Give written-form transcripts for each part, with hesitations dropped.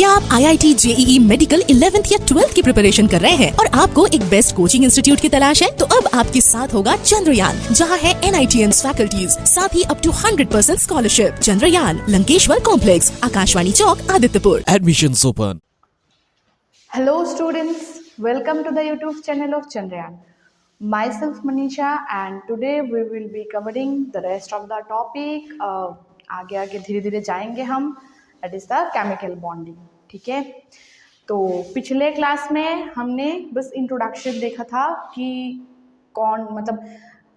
क्या आप IIT JEE medical 11th या 12th की प्रिपरेशन कर रहे हैं और आपको एक बेस्ट कोचिंग इंस्टीट्यूट की तलाश है? तो अब आपके साथ होगा चंद्रयान, जहां है NITN फैकल्टीज, साथ ही up to 100% scholarship. Chandrayaan, Lankeshwar complex, Akashvani Chowk, Adityapur. Admissions open. Hello students, welcome to the YouTube channel of Chandrayaan. Myself Manisha and today we will be covering the rest of the topic. आगे आगे धीरे धीरे जाएंगे हम, that is the chemical bonding. ठीक है, तो पिछले क्लास में हमने बस इंट्रोडक्शन देखा था कि कौन मतलब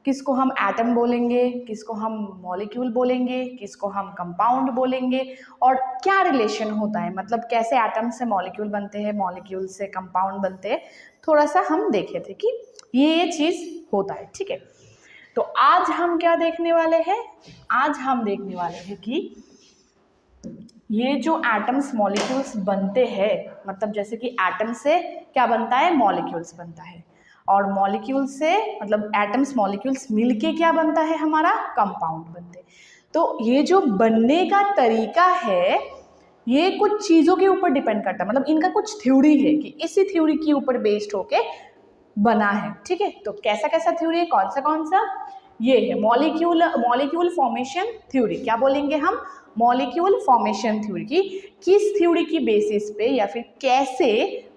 किसको हम एटम बोलेंगे, किसको हम मॉलिक्यूल बोलेंगे, किसको हम कंपाउंड बोलेंगे और क्या रिलेशन होता है, मतलब कैसे एटम से मॉलिक्यूल बनते हैं, मॉलिक्यूल से कंपाउंड बनते हैं। थोड़ा सा हम देखे थे कि ये चीज़ होता है। ठीक है, तो आज हम क्या देखने वाले हैं? आज हम देखने वाले हैं कि ये जो एटम्स मॉलिक्यूल्स बनते हैं, मतलब जैसे कि एटम से क्या बनता है, मॉलिक्यूल्स बनता है, और मॉलिक्यूल से मतलब एटम्स मॉलिक्यूल्स मिलके क्या बनता है, हमारा कंपाउंड बनते हैं। तो ये जो बनने का तरीका है ये कुछ चीज़ों के ऊपर डिपेंड करता है, मतलब इनका कुछ थ्योरी है कि इसी थ्योरी के ऊपर बेस्ड होके बना है। ठीक है, तो कैसा कैसा थ्योरी है, कौन सा ये है मॉलिक्यूल फॉर्मेशन थ्योरी। क्या बोलेंगे हम? मॉलिक्यूल फॉर्मेशन थ्योरी की किस थ्योरी की बेसिस पे या फिर कैसे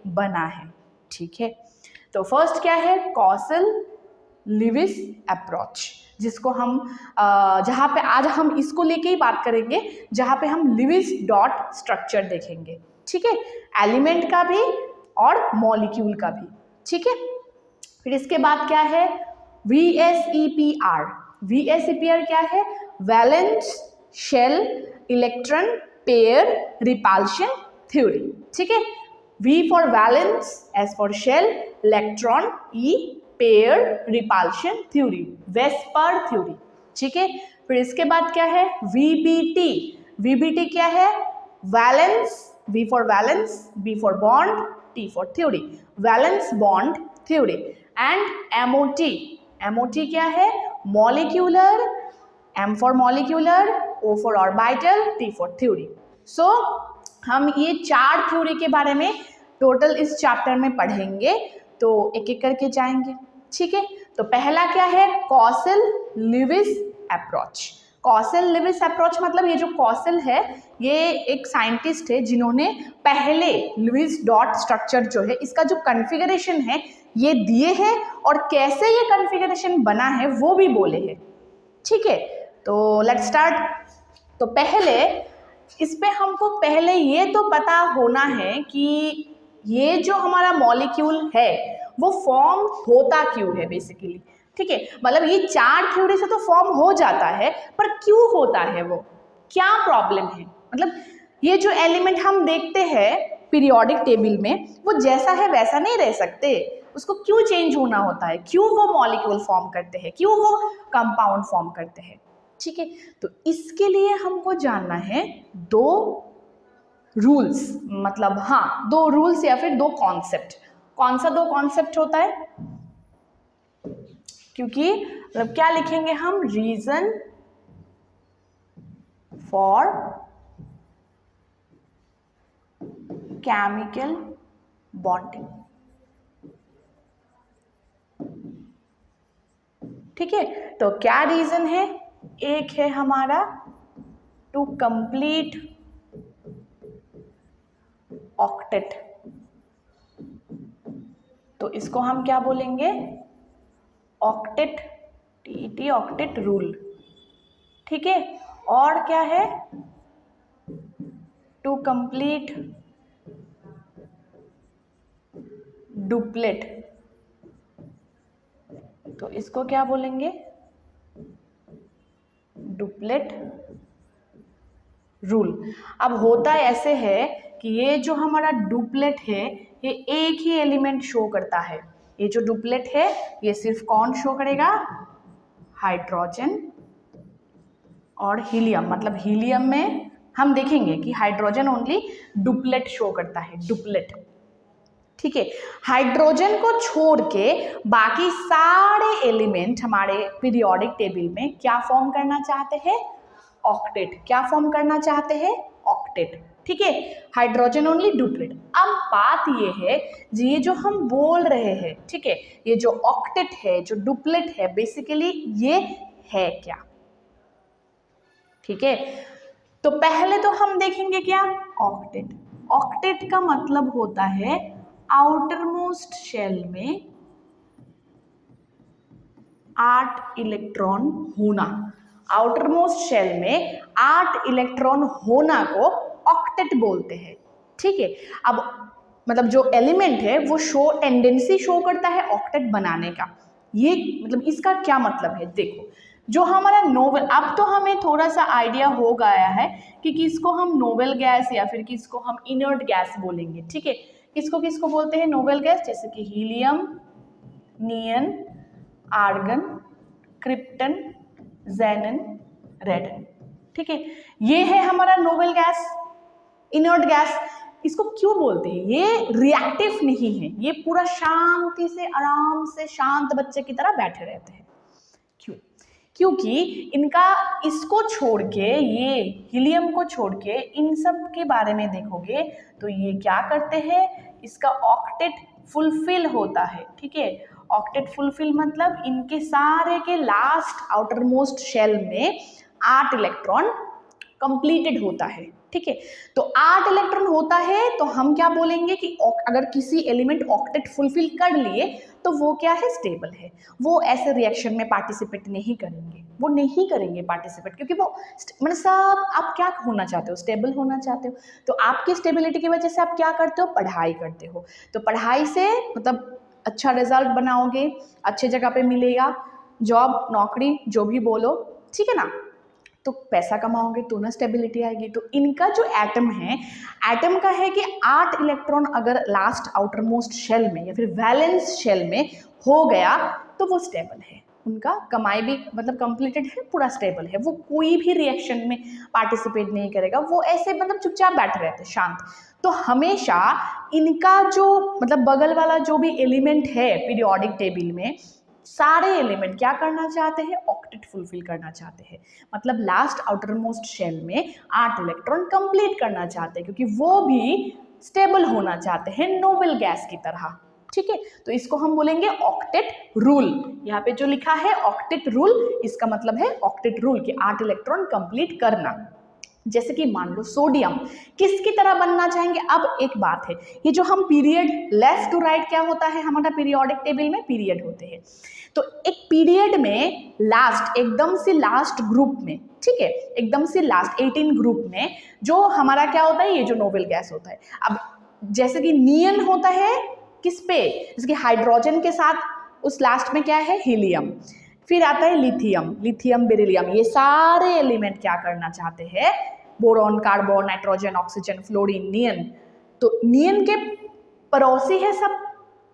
बना है। ठीक है, तो फर्स्ट क्या है, कॉसल-लिविस अप्रोच, जिसको हम जहाँ पे आज हम इसको लेके ही बात करेंगे, जहाँ पे हम लिविस डॉट स्ट्रक्चर देखेंगे। ठीक है, एलिमेंट का भी और मॉलिक्यूल का भी। ठीक है, फिर इसके बाद क्या है, VSEPR। VSEPR क्या है? Valence shell electron pair repulsion theory. ठीक है, V for valence, S for shell, electron, E pair repulsion theory, VSEPR theory. ठीक है, फिर इसके बाद क्या है, VBT। VBT क्या है? Valence, V for valence, B for bond, T for theory, valence bond theory. And MOT। MOT क्या है? Molecular, M for molecular, O for orbital, T for theory. So हम ये चार थ्योरी के बारे में टोटल इस चैप्टर में पढ़ेंगे, तो एक एक करके जाएंगे। ठीक है, तो पहला क्या है, कॉसल-लिविस अप्रोच। कॉसल-लिविस अप्रोच मतलब ये जो कॉसल है ये एक साइंटिस्ट है जिन्होंने पहले लिविस डॉट स्ट्रक्चर जो है इसका जो कॉन्फ़िगरेशन है ये दिए हैं और कैसे ये कॉन्फ़िगरेशन बना है वो भी बोले हैं। ठीक है, तो लेट्स स्टार्ट। तो पहले इस पे हमको पहले ये तो पता होना है कि ये जो हमारा मॉलिक्यूल है वो फॉर्म होता क्यों है बेसिकली। ठीक है, मतलब ये चार थ्योरी से तो फॉर्म हो जाता है, पर क्यों होता है, वो क्या प्रॉब्लम है, मतलब ये जो एलिमेंट हम देखते हैं पीरियोडिक टेबल में वो जैसा है वैसा नहीं रह सकते, उसको क्यों चेंज होना होता है, क्यों वो मॉलिक्यूल फॉर्म करते हैं, क्यों वो कंपाउंड फॉर्म करते हैं। ठीक है, तो इसके लिए हमको जानना है दो रूल्स, मतलब हाँ दो रूल्स या फिर दो कॉन्सेप्ट। कौन सा दो कॉन्सेप्ट होता है? क्योंकि मतलब क्या लिखेंगे हम, रीजन फॉर केमिकल बॉन्डिंग। ठीक है, तो क्या रीजन है? एक है हमारा टू कंप्लीट ऑक्टेट, तो इसको हम क्या बोलेंगे, ऑक्टेट, TET ऑक्टेट रूल। ठीक है, और क्या है, टू कंप्लीट डुप्लेट, तो इसको क्या बोलेंगे, डुप्लेट रूल। अब होता ऐसे है कि ये जो हमारा डुप्लेट है ये एक ही एलिमेंट शो करता है। ये जो डुप्लेट है ये सिर्फ कौन शो करेगा, हाइड्रोजन और हीलियम। मतलब हीलियम में हम देखेंगे कि हाइड्रोजन ओनली डुप्लेट शो करता है, डुप्लेट। ठीक है, हाइड्रोजन को छोड़ के बाकी सारे एलिमेंट हमारे पीरियोडिक टेबल में क्या फॉर्म करना चाहते हैं, ऑक्टेट। क्या फॉर्म करना चाहते हैं, ऑक्टेट। ठीक है, हाइड्रोजन ओनली डुप्लेट। अब बात ये है, ये जो हम बोल रहे हैं, ठीक है, ये जो ऑक्टेट है, जो डुप्लेट है, बेसिकली ये है क्या? ठीक है, तो पहले तो हम देखेंगे क्या, ऑक्टेट। ऑक्टेट का मतलब होता है आउटर मोस्ट शेल में 8 इलेक्ट्रॉन होना। आउटर मोस्ट शेल में 8 इलेक्ट्रॉन होना को ऑक्टेट बोलते हैं। ठीक है, अब मतलब जो एलिमेंट है वो टेंडेंसी शो करता है ऑक्टेट बनाने का। ये मतलब इसका क्या मतलब है, देखो जो हमारा नोबेल, अब तो हमें थोड़ा सा आइडिया हो गया है कि किसको हम नोबेल गैस या फिर किसको हम इनर्ट गैस बोलेंगे। ठीक है, किसको किसको बोलते हैं नोबेल गैस, जैसे कि हीलियम, नियन, आर्गन, क्रिप्टन, जेनन, रेडन। ठीक है, ये है हमारा नोबेल गैस, इनर्ट गैस। इसको क्यों बोलते हैं, ये रिएक्टिव नहीं है, ये पूरा शांति से आराम से शांत बच्चे की तरह बैठे रहते हैं। क्यों? क्योंकि इनका इसको छोड़ के, ये हीलियम को छोड़ के इन सब के बारे में देखोगे तो ये क्या करते हैं, इसका ऑक्टेट फुलफिल होता है। ठीक है, ऑक्टेट फुलफिल मतलब इनके सारे के लास्ट आउटर मोस्ट शेल में 8 इलेक्ट्रॉन कंप्लीटेड होता है। ठीक है, तो 8 इलेक्ट्रॉन होता है तो हम क्या बोलेंगे कि अगर किसी एलिमेंट ऑक्टेट फुलफिल कर लिए तो वो क्या है, स्टेबल है। वो ऐसे रिएक्शन में पार्टिसिपेट नहीं करेंगे, वो नहीं करेंगे पार्टिसिपेट, क्योंकि वो मतलब सब आप क्या होना चाहते हो, स्टेबल होना चाहते हो। तो आपकी स्टेबिलिटी की वजह से आप क्या करते हो, पढ़ाई करते हो। तो पढ़ाई से मतलब अच्छा रिजल्ट बनाओगे, अच्छे जगह पे मिलेगा, जॉब, नौकरी, जो भी बोलो, ठीक है ना, तो पैसा कमाओगे तो ना स्टेबिलिटी आएगी। तो इनका जो एटम है, एटम का है कि 8 इलेक्ट्रॉन अगर लास्ट आउटर मोस्ट शेल में या फिर वैलेंस शेल में हो गया तो वो स्टेबल है, उनका कमाई भी मतलब कंप्लीटेड है, पूरा स्टेबल है, वो कोई भी रिएक्शन में पार्टिसिपेट नहीं करेगा, वो ऐसे मतलब चुपचाप बैठे रहते शांत। तो हमेशा इनका जो मतलब बगल वाला जो भी एलिमेंट है पीरियोडिक टेबल में, सारे एलिमेंट क्या करना चाहते हैं, ऑक्टेट फुलफिल करना चाहते हैं। मतलब लास्ट आउटर मोस्ट शेल में 8 इलेक्ट्रॉन कंप्लीट करना चाहते हैं, क्योंकि वो भी स्टेबल होना चाहते हैं नोबेल गैस की तरह। ठीक है, तो इसको हम बोलेंगे ऑक्टेट रूल। यहाँ पे जो लिखा है ऑक्टेट रूल, इसका मतलब है ऑक्टेट रूल कि 8 इलेक्ट्रॉन कंप्लीट करना। जैसे कि मान लो सोडियम किसकी तरह बनना चाहेंगे। अब एक बात है, ये जो हम पीरियड लेफ्ट टू राइट क्या होता है, हमारा पीरियोडिक टेबल में पीरियड होते हैं। तो एक पीरियड में लास्ट, एकदम से लास्ट ग्रुप में, ठीक है, एकदम से लास्ट 18 ग्रुप में जो हमारा क्या होता है, ये जो नोबेल गैस होता है। अब जैसे कि नियन होता है किस पे, जैसे कि हाइड्रोजन के साथ उस लास्ट में क्या है, हीलियम, फिर आता है लिथियम, लिथियम बेरिलियम। ये सारे एलिमेंट क्या करना चाहते हैं, boron, carbon, nitrogen, oxygen, fluorine, neon. तो नियन के पड़ोसी है सब।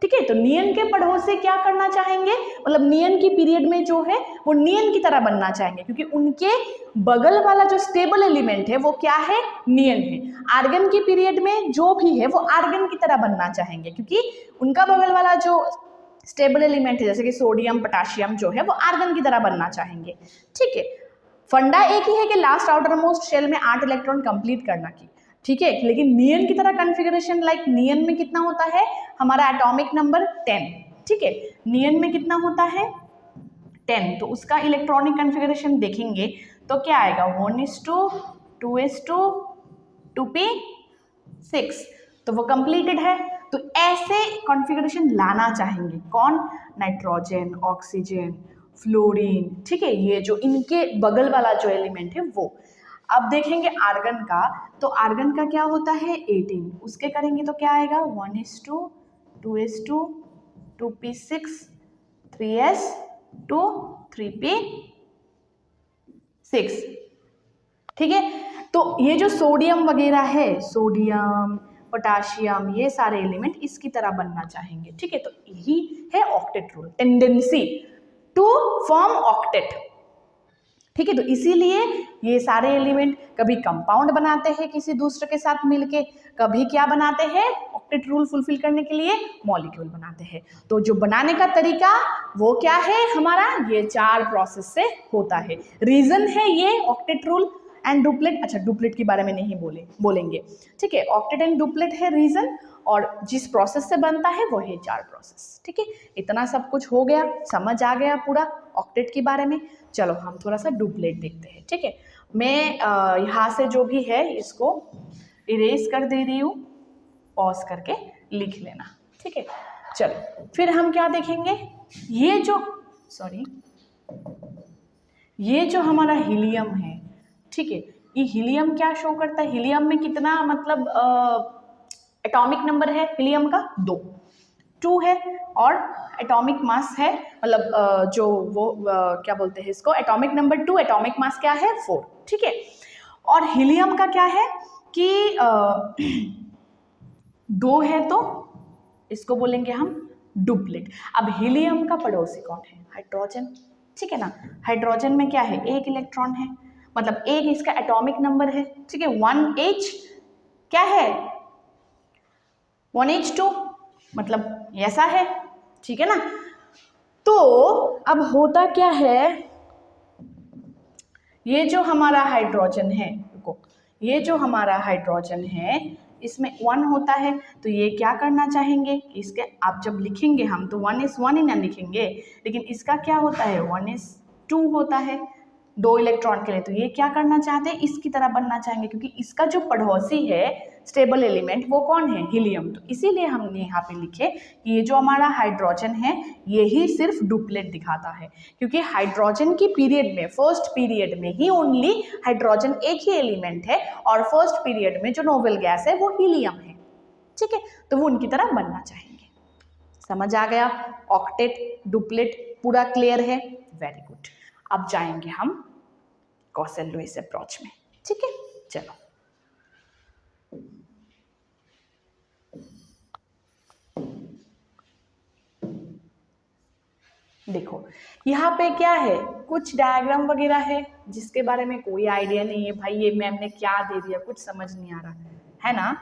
ठीक है, तो नियन के पड़ोसी क्या करना चाहेंगे, मतलब नियन की पीरियड में जो है वो नियन की तरह बनना चाहेंगे, क्योंकि उनके बगल वाला जो स्टेबल एलिमेंट है वो क्या है, नियन है। आर्गन की पीरियड में जो भी है वो आर्गन की तरह बनना चाहेंगे, क्योंकि उनका बगल वाला जो स्टेबल एलिमेंट है जैसे कि सोडियम, पोटाशियम जो है वो आर्गन की तरह बनना चाहेंगे। ठीक है, फंडा एक ही है कि लास्ट आउटर मोस्ट शेल में 8 इलेक्ट्रॉन कंप्लीट करना की। ठीक है, लेकिन नियन की तरह कॉन्फ़िगरेशन, लाइक नियन में कितना होता है हमारा एटॉमिक नंबर 10। ठीक है, नियन में कितना होता है 10, तो उसका इलेक्ट्रॉनिक कॉन्फ़िगरेशन देखेंगे तो क्या आएगा 1:2, 2:2, 2p6, तो वो कंप्लीटेड है। तो ऐसे कॉन्फ़िगरेशन लाना चाहेंगे कौन, नाइट्रोजन, ऑक्सीजन, फ्लोरीन। ठीक है, ये जो इनके बगल वाला जो एलिमेंट है वो। अब देखेंगे आर्गन का, तो आर्गन का क्या होता है 18, उसके करेंगे तो क्या आएगा 1:2, 2:2, 2p6, 3s2, 3p6। ठीक है, तो ये जो सोडियम वगैरह है, सोडियम, पोटाशियम, ये सारे एलिमेंट इसकी तरह बनना चाहेंगे। ठीक है, तो यही है octet rule, tendency to form octet. ठीक है, तो इसीलिए ये सारे एलिमेंट कभी कंपाउंड बनाते हैं किसी दूसरे के साथ मिलके, कभी क्या बनाते हैं, ऑक्टेट रूल फुलफिल करने के लिए मॉलिक्यूल बनाते हैं। तो जो बनाने का तरीका वो क्या है हमारा, ये 4 प्रोसेस से होता है। रीजन है ये ऑक्टेट रूल, एंड डुप्लेट, अच्छा डुप्लेट के बारे में नहीं बोलेंगे, ठीक है। ऑक्टेट एंड डुप्लेट है रीजन, और जिस प्रोसेस से बनता है वो है चार प्रोसेस, ठीक है। इतना सब कुछ हो गया, समझ आ गया पूरा ऑक्टेट के बारे में। चलो हम थोड़ा सा डुप्लेट देखते हैं, ठीक है। मैं यहाँ से जो भी है इसको इरेज कर दे रही हूँ, पॉज करके लिख लेना, ठीक है। चलो फिर हम क्या देखेंगे, ये जो हमारा हीलियम है, ठीक है, ये हीलियम क्या शो करता है, हीलियम में कितना मतलब एटॉमिक नंबर है हीलियम का 2 है, और एटॉमिक मास है, मतलब जो वो क्या बोलते हैं इसको, एटॉमिक नंबर 2, एटॉमिक मास क्या है 4, ठीक है। और हीलियम का क्या है कि 2 है, तो इसको बोलेंगे हम डुप्लेट। अब हीलियम का पड़ोसी कौन है, हाइड्रोजन, ठीक है ना। हाइड्रोजन में क्या है, एक इलेक्ट्रॉन है, मतलब एक इसका एटॉमिक नंबर है, ठीक है। 1H क्या है, 1H2, मतलब ऐसा है, ठीक है ना। तो अब होता क्या है, ये जो हमारा हाइड्रोजन है, रुको, ये जो हमारा हाइड्रोजन है इसमें 1 होता है, तो ये क्या करना चाहेंगे, इसके आप जब लिखेंगे हम तो 1s1 ही ना लिखेंगे, लेकिन इसका क्या होता है 1s2 होता है 2 इलेक्ट्रॉन के लिए, तो ये क्या करना चाहते हैं, इसकी तरह बनना चाहेंगे, क्योंकि इसका जो पड़ोसी है स्टेबल एलिमेंट वो कौन है, हीलियम। तो इसीलिए हमने यहाँ पे लिखे कि ये जो हमारा हाइड्रोजन है यही सिर्फ डुप्लेट दिखाता है, क्योंकि हाइड्रोजन की पीरियड में, फर्स्ट पीरियड में ही ओनली हाइड्रोजन एक ही एलिमेंट है, और फर्स्ट पीरियड में जो नोबेल गैस है वो हीलियम है, ठीक है। तो वो उनकी तरह बनना चाहेंगे। समझ आ गया, ऑक्टेट डुप्लेट पूरा क्लियर है, वेरी गुड। अब जाएंगे हम गॉसेल लुईस अप्रोच में, ठीक है। चलो देखो, यहाँ पे क्या है, कुछ डायग्राम वगैरह है जिसके बारे में कोई आइडिया नहीं है भाई, ये मैम ने क्या दे दिया, कुछ समझ नहीं आ रहा है ना।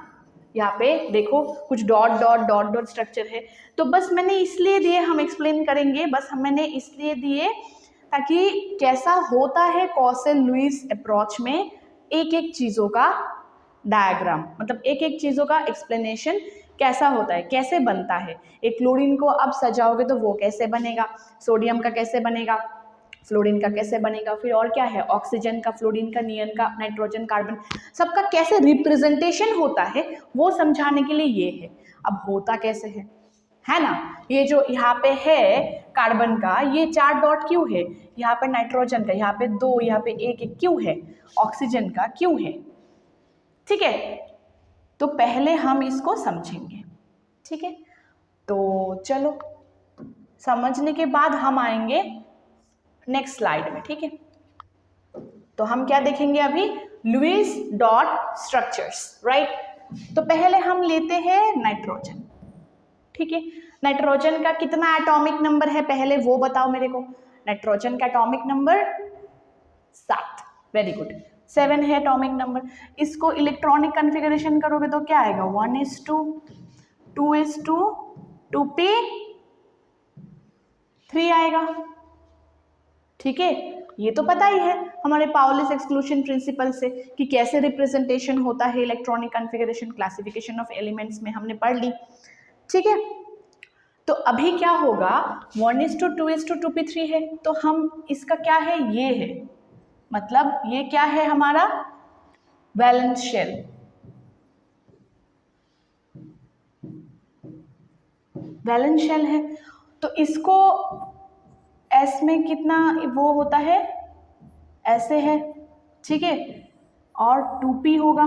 यहाँ पे देखो कुछ dot dot dot dot structure है, तो बस मैंने इसलिए दिए, हम एक्सप्लेन करेंगे, बस मैंने इसलिए दिए ताकि कैसा होता है गॉसेल लुईस अप्रोच में एक एक चीज़ों का डायग्राम, मतलब एक एक चीज़ों का एक्सप्लेनेशन कैसा होता है, कैसे बनता है। एक क्लोरीन को अब सजाओगे तो वो कैसे बनेगा, सोडियम का कैसे बनेगा, फ्लोरीन का कैसे बनेगा, फिर और क्या है, ऑक्सीजन का, फ्लोरीन का, नियन का, नाइट्रोजन, कार्बन, सबका कैसे रिप्रेजेंटेशन होता है वो समझाने के लिए ये है। अब होता कैसे है ना। ये जो यहाँ पे है कार्बन का, ये 4 डॉट क्यों है, यहाँ पे नाइट्रोजन का, यहाँ पे 2, यहाँ पे 1 क्यों है, ऑक्सीजन का क्यों है, ठीक है। तो पहले हम इसको समझेंगे, ठीक है। तो चलो समझने के बाद हम आएंगे नेक्स्ट स्लाइड में, ठीक है। तो हम क्या देखेंगे अभी, लुईस डॉट स्ट्रक्चर्स, राइट। तो पहले हम लेते हैं नाइट्रोजन, ठीक है। नाइट्रोजन का कितना एटॉमिक नंबर है पहले वो बताओ मेरे को, नाइट्रोजन का एटॉमिक नंबर 7, वेरी गुड, 7 है एटॉमिक नंबर। इसको इलेक्ट्रॉनिक कन्फिगरेशन करोगे तो क्या आएगा, 1s2, 2s2, 2p3 आएगा, ठीक है। ये तो पता ही है हमारे पाउलिस एक्सक्लूशन प्रिंसिपल से कि कैसे रिप्रेजेंटेशन होता है electronic configuration, classification of elements में हमने पढ़ ली, ठीक है। तो अभी क्या होगा, 1s2, 2s2, 2p3 है, तो हम इसका क्या है, ये है, मतलब ये क्या है हमारा वैलेंस शेल, वैलेंस शेल है। तो इसको S में कितना वो होता है, ऐसे है, ठीक है, और 2p होगा,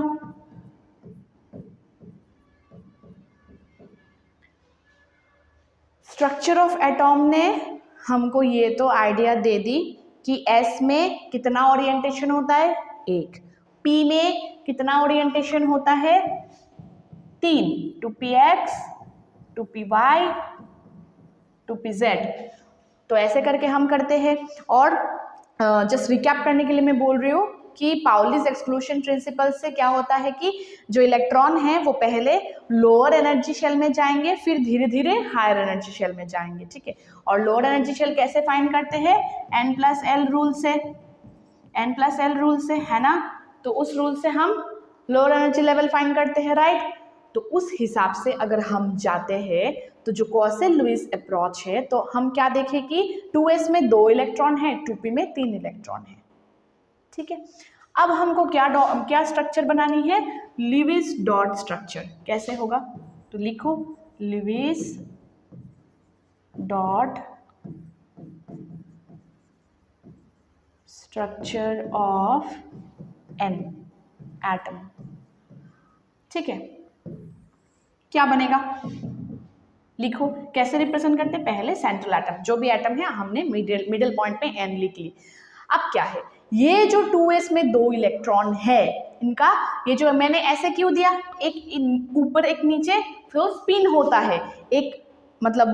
स्ट्रक्चर ऑफ एटॉम ने हमको ये तो आइडिया दे दी कि S में कितना ओरिएंटेशन होता है, 1, P में कितना ओरिएंटेशन होता है, 3, 2px, 2py, 2pz। तो ऐसे करके हम करते हैं। और जस्ट रिकैप करने के लिए मैं बोल रही हूँ कि पाउलिस एक्सक्लूशन प्रिंसिपल से क्या होता है कि जो इलेक्ट्रॉन है वो पहले लोअर एनर्जी शेल में जाएंगे, फिर धीरे धीरे हायर एनर्जी शेल में जाएंगे, ठीक है। और लोअर एनर्जी शेल कैसे फाइंड करते हैं, n+l रूल से, n+l रूल से, है ना। तो उस रूल से हम लोअर एनर्जी लेवल फाइंड करते हैं, राइट। तो उस हिसाब से अगर हम जाते हैं तो जो कॉसेल लुईस अप्रोच है, तो हम क्या देखें कि 2s में 2 इलेक्ट्रॉन है, 2p में 3 इलेक्ट्रॉन है, ठीक है। अब हमको क्या स्ट्रक्चर बनानी है, लुईस डॉट स्ट्रक्चर। कैसे होगा, तो लिखो Lewis dot structure of an atom, ठीक है। क्या बनेगा, लिखो कैसे रिप्रेजेंट करते हैं, पहले सेंट्रल एटम, जो भी एटम है हमने मिडिल पॉइंट पे एन लिख ली। अब क्या है, ये जो 2s में 2 इलेक्ट्रॉन है इनका, ये जो मैंने ऐसे क्यों दिया, एक ऊपर एक नीचे, फिर स्पिन होता है, एक मतलब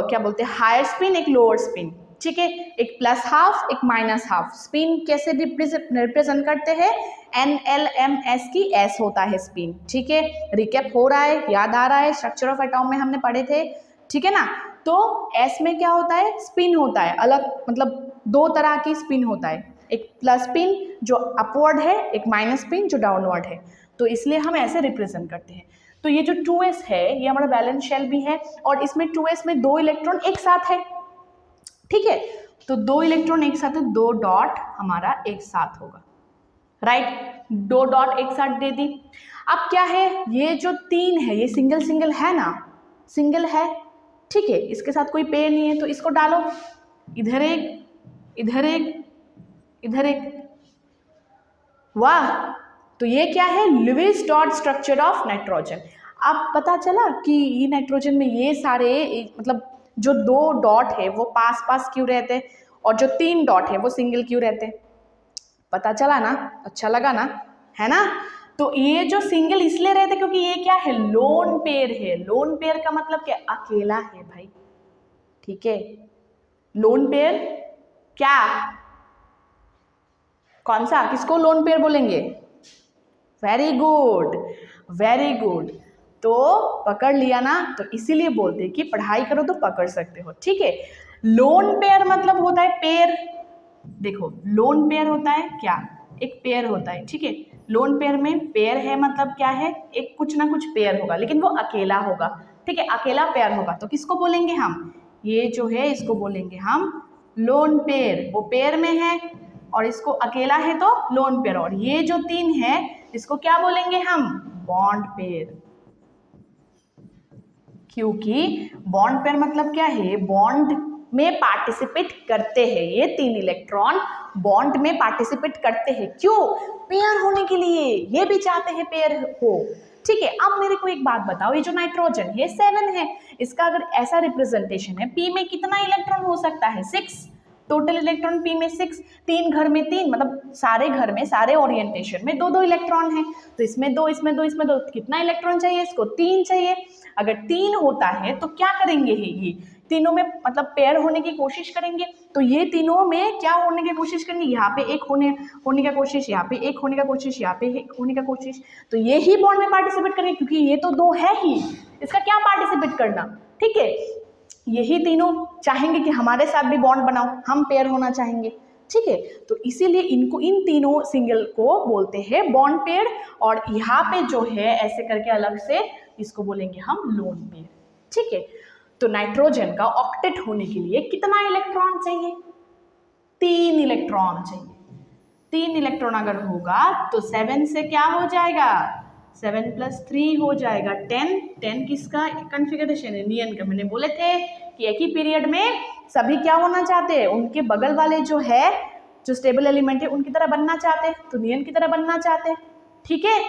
क्या बोलते हैं हायर स्पिन, एक लोअर स्पिन, ठीक है। एक प्लस हाफ, एक माइनस हाफ। स्पिन कैसे रिप्रेजेंट करते हैं, NLMS की S होता है स्पिन, ठीक है। रिकैप हो रहा है, याद आ रहा है, स्ट्रक्चर ऑफ एटॉम में हमने पढ़े थे, ठीक है ना। तो S में क्या होता है, स्पिन होता है, अलग मतलब 2 तरह की स्पिन होता है, एक प्लस स्पिन जो अपवर्ड है, एक माइनस स्पिन जो डाउनवर्ड है। तो इसलिए हम ऐसे रिप्रेजेंट करते हैं। तो ये जो 2s है ये हमारा वैलेंस शेल भी है, और इसमें 2s में 2 इलेक्ट्रॉन एक साथ है, ठीक है। तो 2 इलेक्ट्रॉन एक साथ है, 2 डॉट हमारा एक साथ होगा, राइट। 2 डॉट एक साथ दे दी। अब क्या है, ये जो 3 है ये सिंगल सिंगल है ना, सिंगल है, ठीक है। इसके साथ कोई पेयर नहीं है, तो इसको डालो, इधर एक, इधर एक, इधर एक, वाह। तो ये क्या है, Lewis dot structure of nitrogen. अब पता चला कि ये नाइट्रोजन में ये सारे मतलब जो 2 डॉट है वो पास पास क्यों रहते, और जो 3 डॉट है वो सिंगल क्यों रहते, पता चला ना, अच्छा लगा ना, है ना। तो ये जो सिंगल इसलिए रहते क्योंकि ये क्या है, लोन पेयर है। लोन पेयर का मतलब क्या, अकेला है भाई, ठीक है। लोन पेयर क्या, कौन सा, किसको लोन पेयर बोलेंगे, वेरी गुड, वेरी गुड। तो पकड़ लिया ना, तो इसीलिए बोलते हैं कि पढ़ाई करो तो पकड़ सकते हो, ठीक है। लोन पेयर मतलब होता है पेयर, देखो लोन पेयर होता है क्या, एक पेयर होता है, ठीक है। लोन पेयर में पेयर है मतलब क्या है, एक कुछ ना कुछ पेयर होगा, लेकिन वो अकेला होगा, ठीक है, अकेला पेयर होगा। तो किसको बोलेंगे हम, ये जो है इसको बोलेंगे हम लोन पेयर, वो पेयर में है, और इसको अकेला है तो लोन पेयर। और ये जो 3 है इसको क्या बोलेंगे हम, बॉन्ड पेयर, क्योंकि बॉन्ड पेयर मतलब क्या है, बॉन्ड में पार्टिसिपेट करते हैं, ये 3 इलेक्ट्रॉन बॉन्ड में पार्टिसिपेट करते हैं, क्यों, पेयर होने के लिए, ये भी चाहते हैं पेयर हो, ठीक है। अब मेरे को एक बात बताओ, ये जो नाइट्रोजन ये 7 है, इसका अगर ऐसा रिप्रेजेंटेशन है, पी में कितना इलेक्ट्रॉन हो सकता है, 6, टोटल इलेक्ट्रॉन पी में 6, 3 घर में 3, मतलब सारे घर में सारे ओरिएंटेशन में 2-2 इलेक्ट्रॉन है, तो इसमें 2, इसमें 2, इसमें 2, कितना इलेक्ट्रॉन चाहिए, इसको 3 चाहिए। अगर 3 होता है तो क्या करेंगे, ये तीनों में मतलब पेयर होने की कोशिश करेंगे, तो ये तीनों में क्या होने की कोशिश करेंगे, यहाँ पे एक होने का कोशिश, यहाँ पे एक होने का कोशिश, यहाँ पे एक होने का कोशिश, तो ये ही बॉन्ड में पार्टिसिपेट करेंगे, क्योंकि ये तो 2 है ही, इसका क्या पार्टिसिपेट करना, ठीक है। यही तीनों चाहेंगे कि हमारे साथ भी बॉन्ड बनाओ, हम पेयर होना चाहेंगे, ठीक है। तो इसीलिए इनको, इन तीनों सिंगल को बोलते हैं बॉन्ड पेयर, और यहाँ पे जो है ऐसे करके अलग से इसको बोलेंगे हम लोन पेयर, ठीक है। तो नाइट्रोजन का ऑक्टेट होने के लिए कितना इलेक्ट्रॉन चाहिए, 3 इलेक्ट्रॉन चाहिए। 3 इलेक्ट्रॉन अगर होगा तो 7 से क्या हो जाएगा, 7 + 3 हो जाएगा 10। 10 किसका कॉन्फ़िगरेशन है, नियन का। मैंने बोले थे कि एक ही पीरियड में सभी क्या होना चाहते हैं, उनके बगल वाले जो है जो स्टेबल एलिमेंट है उनकी तरह बनना चाहते हैं, तो नियन की तरह बनना चाहते हैं, ठीक है।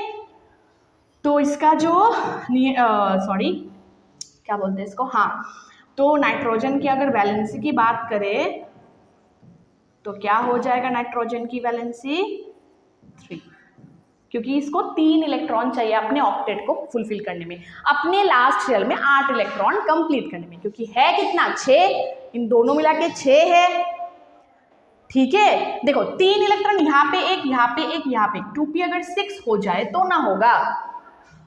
तो इसका जो सॉरी क्या बोलते हैं इसको, हाँ, तो नाइट्रोजन की अगर वैलेंसी की बात करें तो क्या हो जाएगा, नाइट्रोजन की वैलेंसी 3, क्योंकि इसको 3 इलेक्ट्रॉन चाहिए अपने ऑक्टेट को फुलफिल करने में, अपने लास्ट शेल में 8 इलेक्ट्रॉन कंप्लीट करने में, क्योंकि है कितना 6, इन दोनों मिला के 6 है, ठीक है। देखो 3 इलेक्ट्रॉन यहाँ पे एक, यहाँ पे एक, यहाँ पे 2p अगर 6 हो जाए तो ना होगा,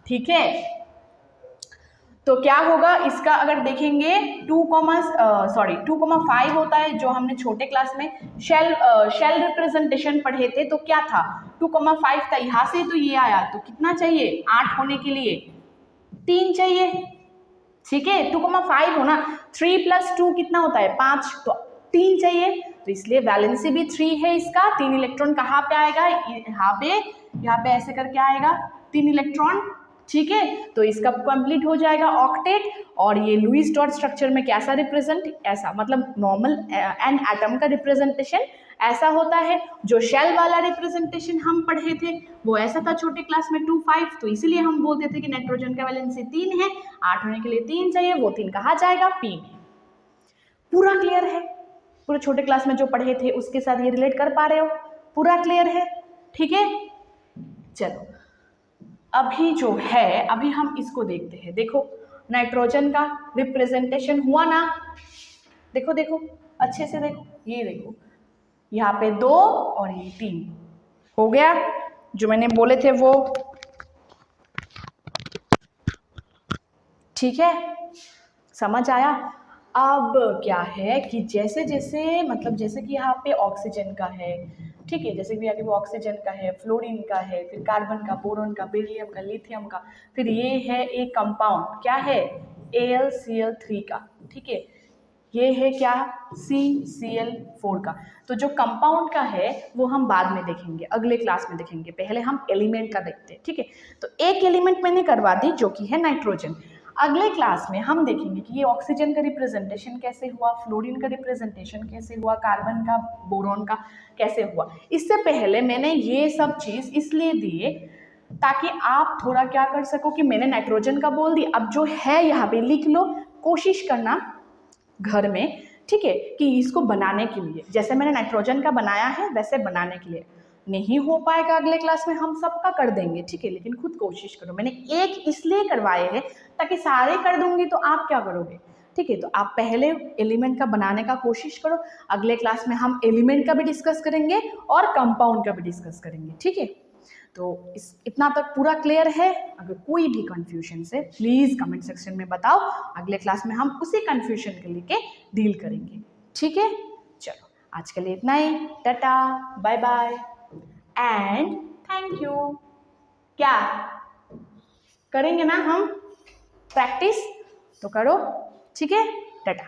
ठीक है। तो क्या होगा इसका, अगर देखेंगे 2,5 होता है, जो हमने छोटे क्लास में शेल रिप्रेजेंटेशन पढ़े थे, तो क्या था 2,5 था, यहाँ से तो ये आया, तो कितना चाहिए 8 होने के लिए 3 चाहिए, ठीक है 2,5 होना, 3 + 2 कितना होता है 5, तो 3 चाहिए, तो इसलिए वैलेंसी भी 3 है इसका। 3 इलेक्ट्रॉन कहाँ पे आएगा, यहाँ पे ऐसे करके आएगा 3 इलेक्ट्रॉन, ठीक है, तो इसका कंप्लीट हो जाएगा ऑक्टेट। और ये लुईस डॉट स्ट्रक्चर में कैसा रिप्रेजेंट, ऐसा, मतलब नॉर्मल एन एटम का रिप्रेजेंटेशन ऐसा होता है। जो शेल वाला रिप्रेजेंटेशन हम पढ़े थे वो ऐसा था छोटे क्लास में 2,5, तो इसीलिए हम बोलते थे कि नाइट्रोजन का वैलेंसी 3 है, 8 होने के लिए 3 चाहिए, वो 3 कहाँ जाएगा पी में। पूरा क्लियर है, पूरे छोटे क्लास में जो पढ़े थे उसके साथ ये रिलेट कर पा रहे हो, पूरा क्लियर है, ठीक है। चलो अभी जो है, अभी हम इसको देखते हैं। देखो नाइट्रोजन का रिप्रेजेंटेशन हुआ ना, देखो देखो अच्छे से देखो, ये देखो यहाँ पे 2 और ये 3 हो गया, जो मैंने बोले थे वो, ठीक है, समझ आया। अब क्या है कि जैसे जैसे, मतलब जैसे कि यहाँ पे ऑक्सीजन का है, ठीक है, जैसे कि आगे वो ऑक्सीजन का है, फ्लोरीन का है, फिर कार्बन का, बोरॉन का, बेरिलियम का, लिथियम का, फिर ये है एक कंपाउंड, क्या है AlCl3 का, ठीक है, ये है क्या CCl4 का। तो जो कंपाउंड का है वो हम बाद में देखेंगे, अगले क्लास में देखेंगे, पहले हम एलिमेंट का देखते हैं, ठीक है। तो एक एलिमेंट मैंने करवा दी जो कि है नाइट्रोजन। अगले क्लास में हम देखेंगे कि ये ऑक्सीजन का रिप्रेजेंटेशन कैसे हुआ, फ्लोरीन का रिप्रेजेंटेशन कैसे हुआ, कार्बन का, बोरॉन का कैसे हुआ। इससे पहले मैंने ये सब चीज़ इसलिए दिए ताकि आप थोड़ा क्या कर सको कि मैंने नाइट्रोजन का बोल दी, अब जो है यहाँ पे लिख लो, कोशिश करना घर में, ठीक है, कि इसको बनाने के लिए जैसे मैंने नाइट्रोजन का बनाया है वैसे बनाने के लिए। नहीं हो पाएगा अगले क्लास में हम सबका कर देंगे, ठीक है, लेकिन खुद कोशिश करो। मैंने एक इसलिए करवाए हैं ताकि सारे कर दूंगी तो आप क्या करोगे, ठीक है। तो आप पहले एलिमेंट का बनाने का कोशिश करो, अगले क्लास में हम एलिमेंट का भी डिस्कस करेंगे और कंपाउंड का भी डिस्कस करेंगे, ठीक है। तो इतना तक पूरा क्लियर है। अगर कोई भी कंफ्यूजन से प्लीज़ कमेंट सेक्शन में बताओ, अगले क्लास में हम उसी कंफ्यूजन के लेके डील करेंगे, ठीक है। चलो आज के लिए इतना ही, tata bye bye and thank you. क्या करेंगे ना हम प्रैक्टिस, तो करो, ठीक है, टाटा।